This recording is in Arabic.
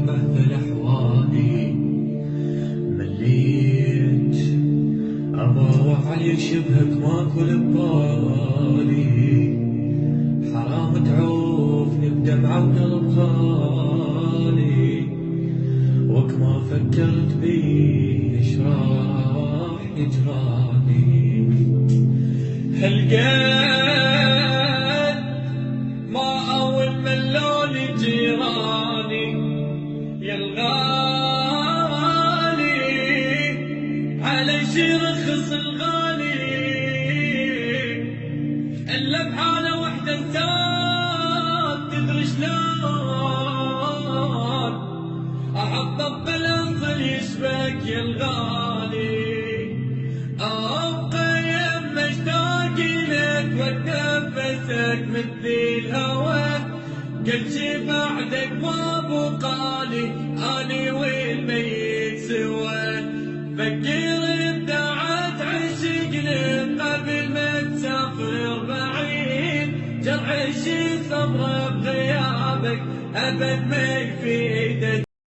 بحث الأحوالي مليت أضاوع عليك شبهك ماكل ببالي حرام تعوفني بدمعة وقلب خالي وك ما فكرت بي ايش راح يجرالي هالقد ما أول ملوني جيراني يا الغالي على شي رخص الغالي إلا بحالة وحدة انسان تدري شلون أحطب بالأصل يشبك يا الغالي أبقى يم اشتاق لك واتنفسك مثل الهوى كل شي بعدك ما بقالي أني والميت سوا فكر ابدعت عشقنا قبل ما تسافر بعيد جرح شي صبر بغيابك أبد ما يفيدك